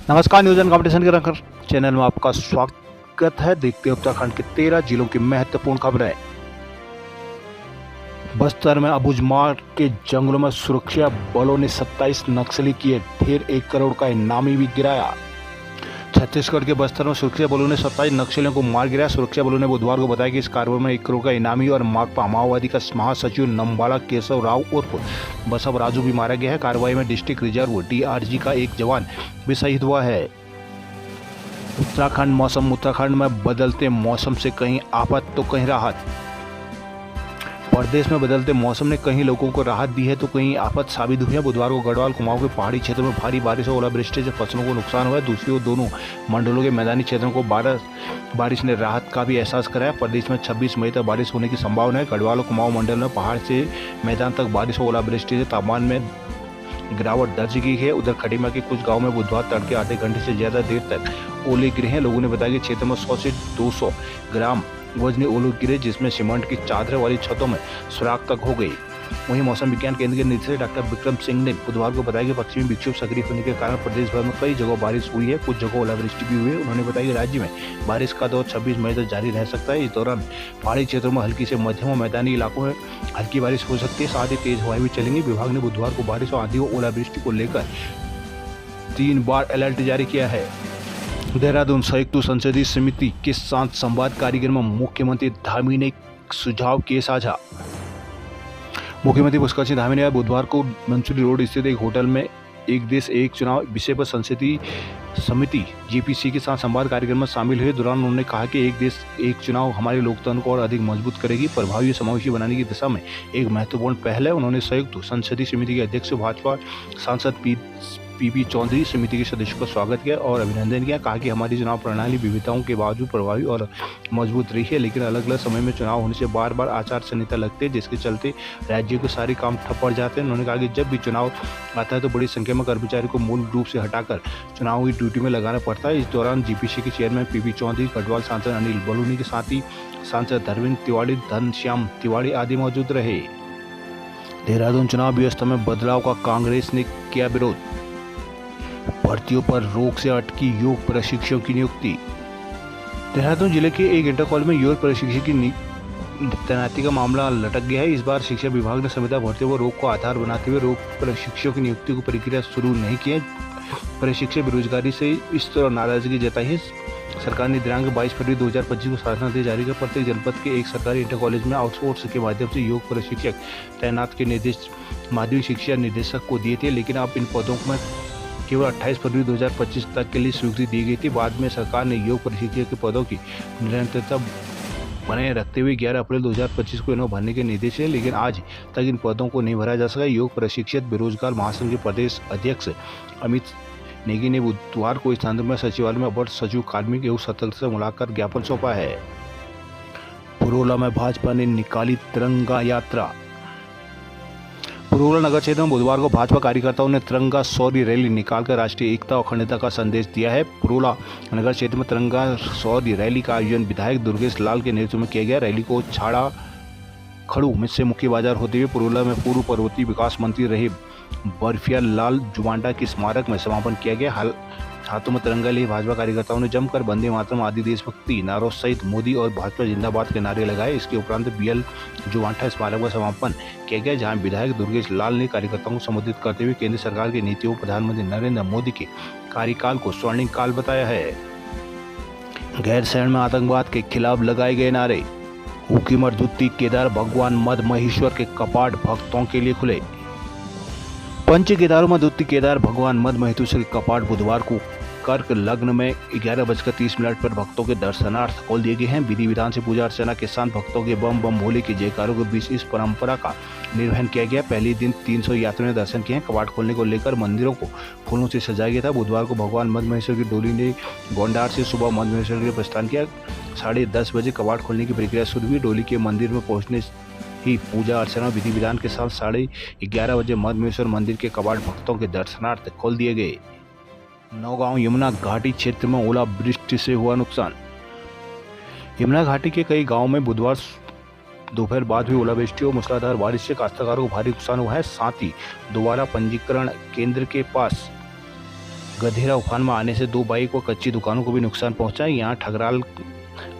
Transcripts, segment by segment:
नमस्कार, news and competition के रंगर channel में आपका स्वागत है। देखते हैं उत्तराखंड के 13 जिलों की महत्वपूर्ण खबरें। बस्तर में अबुझमाड़ के जंगलों में सुरक्षा बलों ने 27 नक्सली किए ढेर, 1 करोड़ का इनामी भी गिराया। छत्तीसगढ़ के बस्तर में सुरक्षा बलों ने 27 नक्सलियों को मार गिराया। सुरक्षा बलों ने बुधवार को बताया कि इस कार्रवाई में 1 करोड़ का इनामी और माकपा माओवादी का महासचिव नंबाड़ा केशव राव उर्फ बसव राजू भी मारा गया है। कार्रवाई में डिस्ट्रिक्ट रिजर्व डीआरजी का एक जवान भी शहीद हुआ है। उत्तराखंड मौसम। उत्तराखंड में बदलते मौसम से कहीं आफत तो कहीं राहत। प्रदेश में बदलते मौसम ने कहीं लोगों को राहत दी है तो कहीं आफत साबित हुई है। बुधवार को गढ़वाल कुमाऊं के पहाड़ी क्षेत्रों में भारी बारिश और ओलावृष्टि से फसलों को नुकसान हुआ है। दूसरी ओर दोनों मंडलों के मैदानी क्षेत्रों को बारिश ने राहत का भी एहसास कराया। प्रदेश में 26 मई तक बारिश होने की संभावना है। गढ़वाल और कुमाऊं मंडल में पहाड़ से मैदान तक बारिश और ओलावृष्टि से तापमान में गिरावट दर्ज की है। उधर खटीमा के कुछ गाँव में बुधवार तड़के आधे घंटे से ज्यादा देर तक ओले गिरे हैं। लोगों ने बताया कि क्षेत्र में 100 से 200 ग्राम वजनी ओले गिरे, जिसमें सीमेंट की चादर वाली छतों में सुराख तक हो गई। वहीं मौसम विज्ञान केंद्र के निदेशक डॉक्टर विक्रम सिंह ने बुधवार को बताया कि पश्चिमी विक्षोभ सक्रिय होने के कारण प्रदेश भर में कई जगहों बारिश हुई है, कुछ जगहों ओलावृष्टि भी हुई है। उन्होंने बताया कि राज्य में बारिश का दौर 26 मई तक जारी रह सकता है। इस दौरान पहाड़ी क्षेत्रों में हल्की से मध्यम और मैदानी इलाकों में हल्की बारिश हो सकती है, साथ ही तेज हवाएं भी चलेंगी। विभाग ने बुधवार को बारिश और आंधी और ओलावृष्टि को लेकर 3 बार अलर्ट जारी किया है। देहरादून संयुक्त संसदीय समिति के साथ संवाद कार्यक्रम में मुख्यमंत्री धामी ने सुझाव किए साझा। मुख्यमंत्री पुष्कर सिंह धामी ने बुधवार को मंसूरी रोड स्थित एक होटल में एक देश एक चुनाव विषय पर संसदीय समिति जीपीसी के साथ संवाद कार्यक्रम में शामिल हुए। दौरान उन्होंने कहा कि एक देश एक चुनाव हमारे लोकतंत्र को और अधिक मजबूत करेगी, प्रभावी समावेशी बनाने की दिशा में एक महत्वपूर्ण पहल है। उन्होंने संयुक्त संसदीय समिति के अध्यक्ष भाजपा सांसद पीपी चौधरी समिति के सदस्यों का स्वागत किया और अभिनंदन किया। कहा कि हमारी चुनाव प्रणाली विविधताओं के बावजूद प्रभावी और मजबूत रही है, लेकिन अलग अलग समय में चुनाव होने से बार बार आचार संहिता लगते हैं, जिसके चलते राज्यों के सारे काम ठप पड़ जाते हैं। उन्होंने कहा कि जब भी चुनाव आता है तो बड़ी संख्या में कर्मचारी को मूल रूप से हटाकर चुनाव की ड्यूटी में लगाना पड़ता है। इस दौरान जीपीसी के चेयरमैन पीपी चौधरी, गढ़वाल सांसद अनिल बलूनी के साथ ही सांसद धर्मेंद्र तिवारी, घनश्याम तिवारी आदि मौजूद रहे। देहरादून चुनाव व्यवस्था में बदलाव का कांग्रेस ने किया विरोध। भर्तियों पर रोक से अटकी योग प्रशिक्षकों की नियुक्ति। देहरादून जिले के एक इंटर कॉलेज में योग प्रशिक्षक की तैनाती का मामला लटक गया है। इस बार शिक्षा विभाग ने संविदा भर्तियों पर रोक को आधार बनाते हुए रोक प्रशिक्षकों की नियुक्ति को प्रक्रिया शुरू नहीं की है। प्रशिक्षक बेरोजगारी से इस तरह नाराजगी जताई है। सरकार ने दिनांक 22 फरवरी 2025 को शासनादेश जारी कर प्रत्येक जनपद के एक सरकारी इंटर कॉलेज में आउटसोर्स के माध्यम से योग प्रशिक्षक तैनात के निर्देश माध्यमिक शिक्षा निदेशक को दिए थे, लेकिन अब इन पदों में केवल 28 फरवरी 2025 तक के लिए स्वीकृति दी गई थी। बाद में सरकार ने योग प्रशिक्षक के पदों की निरंतरता बनाए रखते हुए 11 अप्रैल 2025 को इन्हें भरने के निर्देश है, लेकिन आज तक इन पदों को नहीं भरा जा सका। योग प्रशिक्षक बेरोजगार महासंघ के प्रदेश अध्यक्ष अमित नेगी ने बुधवार को इस संदर्भ में सचिवालय में अपर सचिव कार्मिक एवं सतर्कता से मुलाकात ज्ञापन सौंपा है। पुरोला में भाजपा ने निकाली तिरंगा यात्रा। पुरोला नगर क्षेत्र में बुधवार को भाजपा कार्यकर्ताओं ने तिरंगा शौर्य रैली निकालकर राष्ट्रीय एकता और अखंडता का संदेश दिया है। पुरोला नगर क्षेत्र में तिरंगा शौर्य रैली का आयोजन विधायक दुर्गेश लाल के नेतृत्व में किया गया। रैली को छाड़ा खड़ू में से मुख्य बाजार होते हुए पुरोला में पूर्व पर्वतीय विकास मंत्री रहे बर्फिया लाल जुवांडा के स्मारक में समापन किया गया। हाथों में तिरंगा लिए भाजपा कार्यकर्ताओं ने जमकर वंदे मातरम आदि देशभक्ति नारों सहित मोदी और भाजपा जिंदाबाद के नारे लगाए। इसके उपरांत बीएल जुवांठा स्मारक का समापन किया गया, जहां विधायक दुर्गेश लाल ने कार्यकर्ताओं को संबोधित करते हुए केंद्र सरकार की नीतियों प्रधानमंत्री नरेंद्र मोदी के कार्यकाल को स्वर्णिम काल बताया है। गैरसैंण में आतंकवाद के खिलाफ लगाए गए नारे। ऊखीमठ दुत्ती केदार भगवान मद महेश्वर के कपाट भक्तों के लिए खुले। पंच केदारों में दुत्ती केदार भगवान मद महेश्वर के कपाट बुधवार को कर्क लग्न में 11:30 पर भक्तों के दर्शनार्थ खोल दिए गए हैं। विधि विधान से पूजा अर्चना के साथ भक्तों के बम बम भोले के जयकारों के बीच इस परंपरा का निर्वहन किया गया। पहले दिन 300 यात्रियों ने दर्शन किए। कपाट खोलने को लेकर मंदिरों को फूलों से सजाया गया था। बुधवार को भगवान मद महेश्वर की डोली ने गोंडार से सुबह मद महेश्वर के लिए प्रस्थान किया। 10:30 बजे कपाट खोलने की प्रक्रिया शुरू हुई। डोली के मंदिर में पहुंचने ही पूजा अर्चना विधि विधान के साथ 11:30 बजे मद महेश्वर मंदिर के कपाट भक्तों के दर्शनार्थ खोल दिए गए। नौगांव यमुना घाटी क्षेत्र में ओलावृष्टि से हुआ नुकसान। यमुना घाटी के कई गांवों में बुधवार दोपहर बाद हुई ओलावृष्टि और मूसलाधार बारिश से काश्तकारों को भारी नुकसान हुआ है। साथ ही दोबारा पंजीकरण केंद्र के पास गधेरा उफान में आने से 2 बाइक व कच्ची दुकानों को भी नुकसान पहुंचा। यहाँ ठगराल,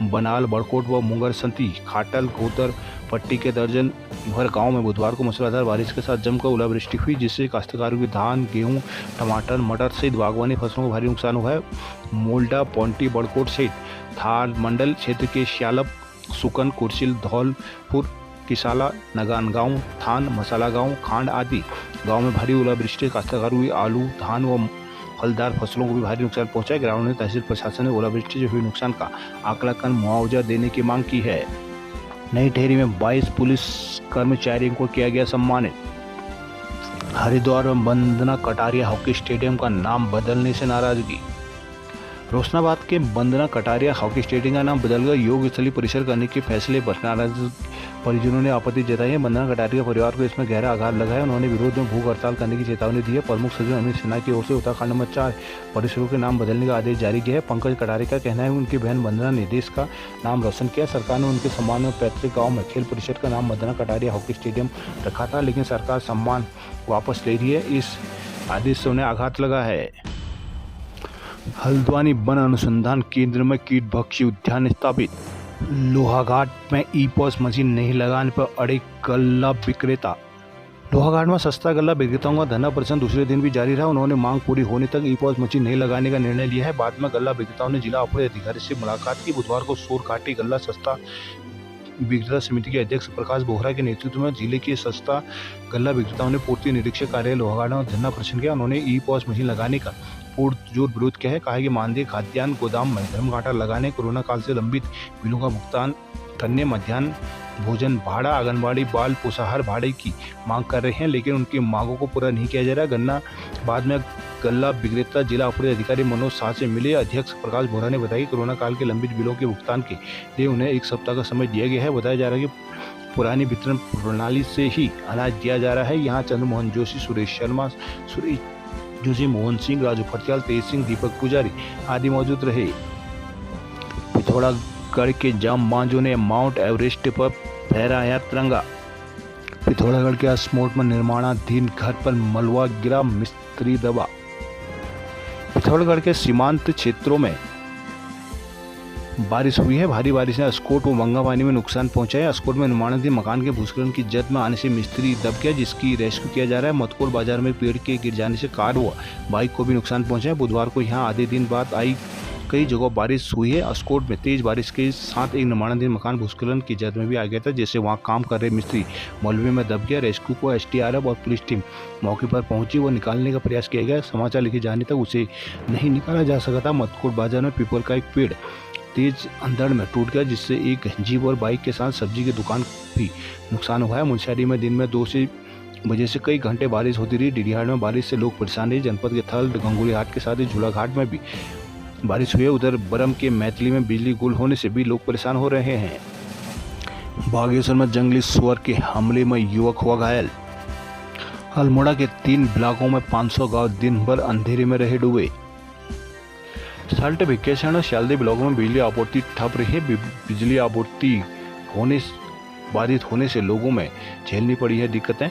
बनाल, बड़कोट व मुंगरसंती, खाटल, गोतर पट्टी के दर्जन भर गांव में बुधवार को मूसलाधार बारिश के साथ जमकर ओलावृष्टि हुई, जिससे काश्तकारों की धान, गेहूं, टमाटर, मटर सहित बागवानी फसलों को भारी नुकसान हुआ है। मोल्डा, पौंटी, बड़कोट सहित थार मंडल क्षेत्र के श्यालप, सुकन, कुर्सिल, धौलपुर, किसाला, नगान गांव, थान, मसाला गांव, खांड आदि गांव में भारी ओलावृष्टि काश्तकारों की आलू, धान व फलदार फसलों को भी भारी नुकसान पहुंचा है। ग्रामीणों ने तहसील प्रशासन ने ओलावृष्टि से हुए नुकसान का आकलन कर मुआवजा देने की मांग की है। नई टिहरी में 22 पुलिस कर्मचारियों को किया गया सम्मानित। हरिद्वार में वंदना कटारिया हॉकी स्टेडियम का नाम बदलने से नाराजगी। रोशनाबाद के वंदना कटारिया हॉकी स्टेडियम का नाम बदलकर योग स्थली परिसर करने के फैसले पर नाराज परिजनों ने आपत्ति जताई है। वंदना कटारिया परिवार को इसमें गहरा आघात लगा है। उन्होंने विरोध में भूख हड़ताल करने की चेतावनी दी है। प्रमुख सचिव अमित सिन्हा की ओर से उत्तराखंड में 4 परिसरों के नाम बदलने का आदेश जारी किया है। पंकज कटारिया का कहना है कि उनकी बहन वंदना ने देश का नाम रोशन किया। सरकार ने उनके सम्मान में पैतृक गाँव में खेल परिषद का नाम वंदना कटारिया हॉकी स्टेडियम रखा था, लेकिन सरकार सम्मान वापस ले रही है। इस आदेश से उन्हें आघात लगा है। हल्द्वानी वन अनुसंधान केंद्र में कीटभक्षी उद्यान स्थापित। लोहाघाट में ई-पॉस मशीन नहीं लगाने पर अड़े गल्ला विक्रेता। लोहाघाट में सस्ता गल्ला विक्रेताओं का धरना प्रदर्शन दूसरे दिन भी जारी रहा। उन्होंने मांग पूरी होने तक ई-पॉस मशीन नहीं लगाने का निर्णय लिया है। बाद में गल्ला विक्रेताओं ने जिला आपूर्ति अधिकारी से मुलाकात की। बुधवार को सोरघाटी गल्ला सस्ता विक्रेता समिति के अध्यक्ष प्रकाश बोहरा के नेतृत्व में जिले के सस्ता गल्ला विक्रेताओं ने पूर्ति निरीक्षक कार्यालय लोहाघाट में धरना प्रदर्शन किया। उन्होंने ई-पॉस मशीन लगाने का पुरजोर विरोध किया है। कहा कि मानदेय खाद्यान्न गोदाम में धर्मघाटा लगाने, कोरोना काल से लंबित बिलों का भुगतान करने, मध्याह्न भोजन भाड़ा, आंगनबाड़ी बाल पोषाहार भाड़े की मांग कर रहे हैं, लेकिन उनकी मांगों को पूरा नहीं किया जा रहा। गन्ना बाद में गल्ला विक्रेता जिला आपूर्ति अधिकारी मनोज शाह से मिले। अध्यक्ष प्रकाश बोहरा ने बताया कि कोरोना काल के लंबित बिलों के भुगतान के लिए उन्हें 1 सप्ताह का समय दिया गया है। बताया जा रहा है कि पुरानी वितरण प्रणाली से ही अनाज दिया जा रहा है। यहाँ चंद्रमोहन जोशी, सुरेश शर्मा, जोशी, मोहन सिंह, राजू फटियाल, तेज सिंह, दीपक पुजारी आदि मौजूद रहे। पिथौरागढ़ के जाम मांझो ने माउंट एवरेस्ट पर फहराया तिरंगा। पिथौरागढ़ के असमोट में निर्माणाधीन घर पर मलबा गिरा, मिस्त्री दबा। पिथौरागढ़ के सीमांत क्षेत्रों में बारिश हुई है। भारी बारिश ने अस्कोट व मंगापानी में नुकसान पहुंचाया। अस्कोट में निर्माणाधीन मकान के भूस्खलन की जद में आने से मिस्त्री दब गया, जिसकी रेस्क्यू किया जा रहा है। मतकोट बाजार में पेड़ के गिर जाने से कार व बाइक को भी नुकसान पहुंचा है। बुधवार को यहां आधे दिन बाद आई कई जगह बारिश हुई है। अस्कोट में तेज बारिश के साथ एक निर्माणाधीन मकान भूस्खलन की जद में भी आ गया था, जिससे वहां काम कर रहे मिस्त्री मलबे में दब गया। रेस्क्यू को एसडीआरएफ और पुलिस टीम मौके पर पहुंची व निकालने का प्रयास किया गया। समाचार लिखे जाने तक उसे नहीं निकाला जा सका था। मतकोट बाजार में पीपल का एक पेड़ तेज अंधड़ में टूट गया, जिससे एक जीप और बाइक के साथ सब्जी की दुकान भी नुकसान हुआ है। मुनस्यारी में दिन में 2 बजे से कई घंटे बारिश होती रही। डिडिहाट में बारिश से लोग परेशान रहे। जनपद के थल, गंगोली हाट के साथ ही झूलाघाट में भी बारिश हुई है। उधर बरम के मैथिली में बिजली गुल होने से भी लोग परेशान हो रहे हैं। बागेश्वर में जंगली सुअर के हमले में युवक हुआ घायल। अल्मोड़ा के 3 ब्लॉकों में 500 गांव दिन भर अंधेरे में रहे डूबे। साल्ट भिकेशन और शालदी ब्लॉकों में बिजली आपूर्ति ठप रही है। बिजली आपूर्ति बाधित होने से लोगों में झेलनी पड़ी है दिक्कतें।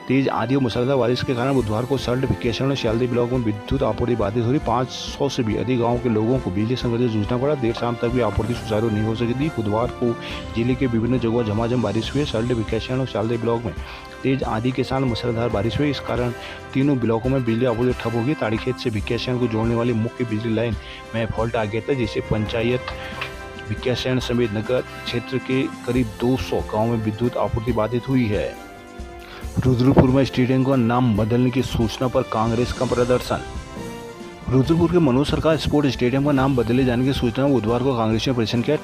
तेज आंधी और मूसलाधार बारिश के कारण बुधवार को साल्ट भिकेशन और शालदी ब्लॉक में विद्युत आपूर्ति बाधित हो रही। 500 से भी अधिक गाँव के लोगों को बिजली संकट से जूझना पड़ा। देर शाम तक भी आपूर्ति सुचारू नहीं हो सकी थी। बुधवार को जिले के विभिन्न जगहों झमाझम बारिश हुई। साल्ट भिकेशन और शालदी ब्लॉक में तेज आंधी के साथ मूसलाधार बारिश हुई। इस कारण तीनों ब्लॉकों में बिजली आपूर्ति ठप होगी। ताड़ीखेत से भिकेशन को जोड़ने वाली मुख्य बिजली लाइन में फॉल्ट आ गया था, जिससे पंचायत भिकेशन समेत नगर क्षेत्र के करीब 200 गाँव में विद्युत आपूर्ति बाधित हुई है। रुद्रपुर में स्टेडियम का नाम बदलने की सूचना पर कांग्रेस का प्रदर्शन। रुद्रपुर के मनोज सरकार स्पोर्ट स्टेडियम का नाम बदले जाने की सूचना में बुधवार को कांग्रेस ने प्रदर्शन किया।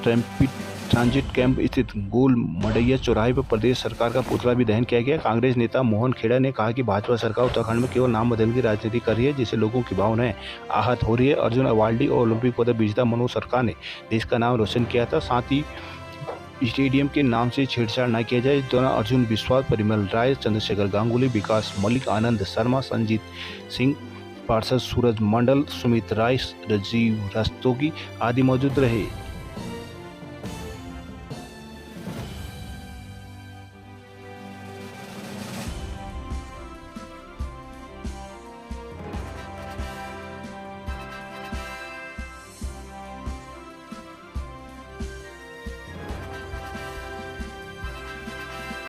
ट्रांजिट कैंप स्थित गोल मडैया चौराहे पर प्रदेश सरकार का पुतला भी दहन किया गया। कांग्रेस नेता मोहन खेड़ा ने कहा कि भाजपा सरकार उत्तराखंड में केवल नाम बदलने की राजनीति कर रही है, जिससे लोगों की भावनाएं आहत हो रही है। अर्जुन अवार्डी और ओलंपिक पदक विजेता मनोज सरकार ने देश का नाम रोशन किया था। साथ ही स्टेडियम के नाम से छेड़छाड़ न किया जाए। इस दौरान अर्जुन बिस्वास, परिमल राय, चंद्रशेखर गांगुली, विकास मलिक, आनंद शर्मा, संजीत सिंह, पार्षद सूरज मंडल, सुमित राय, राजीव रस्तोगी आदि मौजूद रहे।